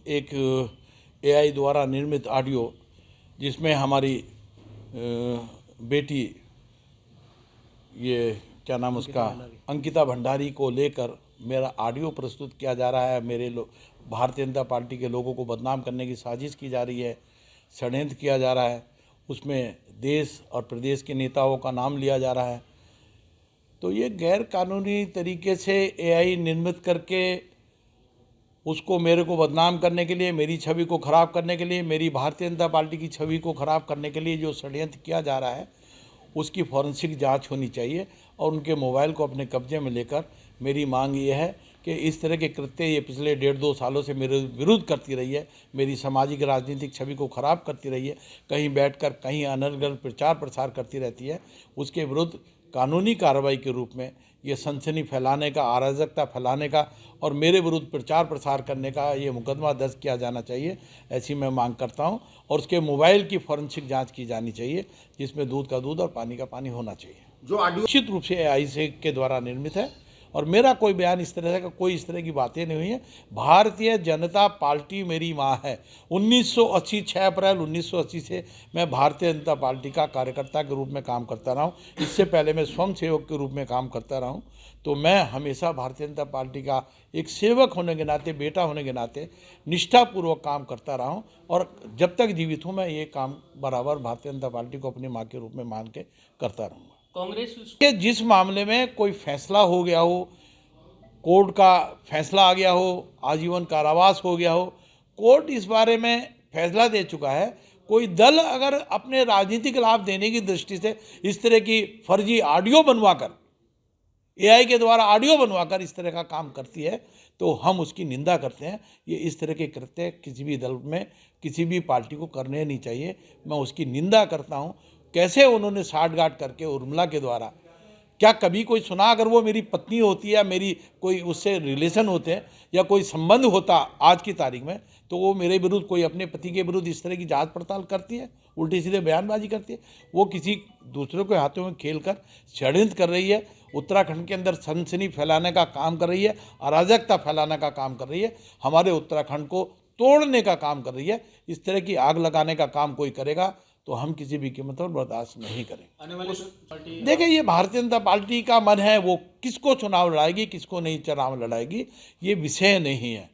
एक एआई द्वारा निर्मित ऑडियो जिसमें हमारी बेटी ये क्या नाम उसका अंकिता भंडारी को लेकर मेरा ऑडियो प्रस्तुत किया जा रहा है। मेरे भारतीय जनता पार्टी के लोगों को बदनाम करने की साजिश की जा रही है, षड्यंत्र किया जा रहा है। उसमें देश और प्रदेश के नेताओं का नाम लिया जा रहा है। तो ये गैर कानूनी तरीके से एआई निर्मित करके उसको मेरे को बदनाम करने के लिए, मेरी छवि को खराब करने के लिए, मेरी भारतीय जनता पार्टी की छवि को खराब करने के लिए जो षड्यंत्र किया जा रहा है उसकी फॉरेंसिक जांच होनी चाहिए और उनके मोबाइल को अपने कब्जे में लेकर मेरी मांग ये है कि इस तरह के कृत्य ये पिछले 1.5-2 सालों से मेरे विरुद्ध करती रही है, मेरी सामाजिक राजनीतिक छवि को खराब करती रही है, कहीं बैठकर कहीं अनर्गल प्रचार प्रसार करती रहती है। उसके विरुद्ध कानूनी कार्रवाई के रूप में ये सनसनी फैलाने का, अराजकता फैलाने का और मेरे विरुद्ध प्रचार प्रसार करने का ये मुकदमा दर्ज किया जाना चाहिए, ऐसी मैं मांग करता हूं। और उसके मोबाइल की फॉरेंसिक जांच की जानी चाहिए जिसमें दूध का दूध और पानी का पानी होना चाहिए। जो ऑडियो निश्चित रूप से एआई से के द्वारा निर्मित है और मेरा कोई बयान इस तरह का, कोई इस तरह की बातें नहीं हुई है। भारतीय जनता पार्टी मेरी माँ है। 1980 6 अप्रैल 1980 से मैं भारतीय जनता पार्टी का कार्यकर्ता के रूप में काम करता रहा हूँ। इससे पहले मैं स्वयं सेवक के रूप में काम करता रहा हूँ। तो मैं हमेशा भारतीय जनता पार्टी का एक सेवक होने के नाते, बेटा होने के नाते निष्ठापूर्वक काम करता रहा हूँ और जब तक जीवित हूँ मैं ये काम बराबर भारतीय जनता पार्टी को अपनी माँ के रूप में मान के करता रहूँगा। कांग्रेस कि जिस मामले में कोई फैसला हो गया हो, कोर्ट का फैसला आ गया हो, आजीवन कारावास हो गया हो, कोर्ट इस बारे में फैसला दे चुका है। कोई दल अगर अपने राजनीतिक लाभ देने की दृष्टि से इस तरह की फर्जी ऑडियो बनवाकर, एआई के द्वारा ऑडियो बनवाकर इस तरह का काम करती है तो हम उसकी निंदा करते हैं। ये इस तरह के कृत्य किसी भी दल में, किसी भी पार्टी को करने नहीं चाहिए। मैं उसकी निंदा करता हूँ। कैसे उन्होंने साठगांठ करके उर्मिला के द्वारा, क्या कभी कोई सुना अगर वो मेरी पत्नी होती है या मेरी कोई उससे रिलेशन होते हैं या कोई संबंध होता आज की तारीख में, तो वो मेरे विरुद्ध, कोई अपने पति के विरुद्ध इस तरह की जांच पड़ताल करती है, उल्टी सीधे बयानबाजी करती है। वो किसी दूसरे के हाथों में खेलकर षड्यंत्र कर रही है, उत्तराखंड के अंदर सनसनी फैलाने का काम कर रही है, अराजकता फैलाने का काम कर रही है, हमारे उत्तराखंड को तोड़ने का काम कर रही है। इस तरह की आग लगाने का काम कोई करेगा तो हम किसी भी कीमत पर बर्दाश्त नहीं करेंगे। आने वाली पार्टी देखिए, ये भारतीय जनता पार्टी का मन है, वो किसको चुनाव लड़ाएगी, किसको नहीं चुनाव लड़ाएगी, ये विषय नहीं है।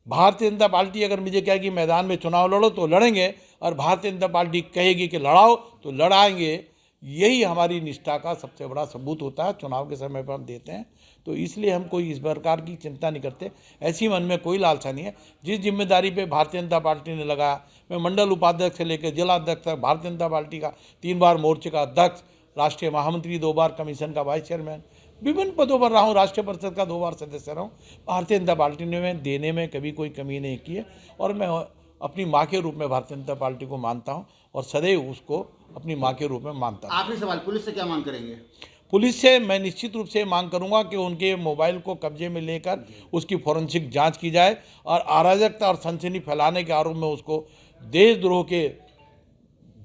भारतीय जनता पार्टी अगर मुझे कहेगी मैदान में चुनाव लड़ो तो लड़ेंगे और भारतीय जनता पार्टी कहेगी कि लड़ाओ तो लड़ाएंगे। यही हमारी निष्ठा का सबसे बड़ा सबूत होता है, चुनाव के समय पर हम देते हैं। तो इसलिए हम कोई इस प्रकार की चिंता नहीं करते, ऐसी मन में कोई लालसा नहीं है। जिस जिम्मेदारी पे भारतीय जनता पार्टी ने लगाया, मैं मंडल उपाध्यक्ष से लेकर जिला अध्यक्ष तक भारतीय जनता पार्टी का 3 बार मोर्चे का अध्यक्ष, राष्ट्रीय महामंत्री, 2 बार कमीशन का वाइस चेयरमैन, विभिन्न पदों पर रहा हूँ, राष्ट्रीय परिषद का 2 बार सदस्य रहा हूँ। भारतीय जनता पार्टी ने मैं देने में कभी कोई कमी नहीं की है और मैं अपनी माँ के रूप में भारतीय जनता पार्टी को मानता हूँ और सदैव उसको अपनी माँ के रूप में मानता हूँ। आखिरी सवाल, पुलिस से क्या मांग करेंगे? पुलिस से मैं निश्चित रूप से मांग करूंगा कि उनके मोबाइल को कब्जे में लेकर उसकी फॉरेंसिक जांच की जाए और अराजकता और सनसनी फैलाने के आरोप में उसको देशद्रोह के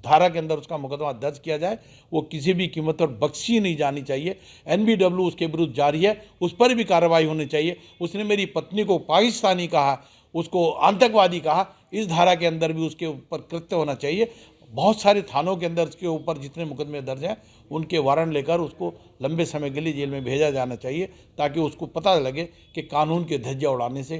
धारा के अंदर उसका मुकदमा दर्ज किया जाए। वो किसी भी कीमत पर बख्शी नहीं जानी चाहिए। NBW उसके विरुद्ध जारी है, उस पर भी कार्रवाई होनी चाहिए। उसने मेरी पत्नी को पाकिस्तानी कहा, उसको आतंकवादी कहा, इस धारा के अंदर भी उसके ऊपर कृत्य होना चाहिए। बहुत सारे थानों के अंदर उसके ऊपर जितने मुकदमे दर्ज हैं उनके वारंट लेकर उसको लंबे समय के लिए जेल में भेजा जाना चाहिए ताकि उसको पता लगे कि कानून के धज्जियां उड़ाने से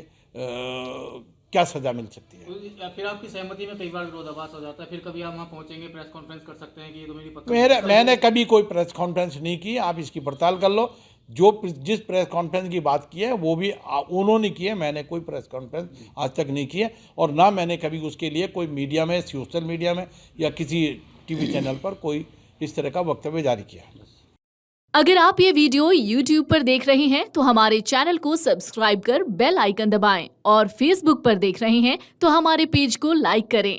क्या सज़ा मिल सकती है। फिर आपकी सहमति में कई बार विरोधाभास हो जाता है, फिर कभी आप वहाँ पहुँचेंगे, प्रेस कॉन्फ्रेंस कर सकते हैं कि ये तो मेरी पत्नी। मैंने कभी कोई प्रेस कॉन्फ्रेंस नहीं की, आप इसकी पड़ताल कर लो। जिस प्रेस कॉन्फ्रेंस की बात की है वो भी उन्होंने की है, मैंने कोई प्रेस कॉन्फ्रेंस आज तक नहीं की है और ना मैंने कभी उसके लिए कोई मीडिया में, सोशल मीडिया में या किसी टीवी चैनल पर कोई इस तरह का वक्तव्य जारी किया। अगर आप ये वीडियो YouTube पर देख रहे हैं तो हमारे चैनल को सब्सक्राइब कर बेल आइकन दबाएं और Facebook पर देख रहे हैं तो हमारे पेज को लाइक करें।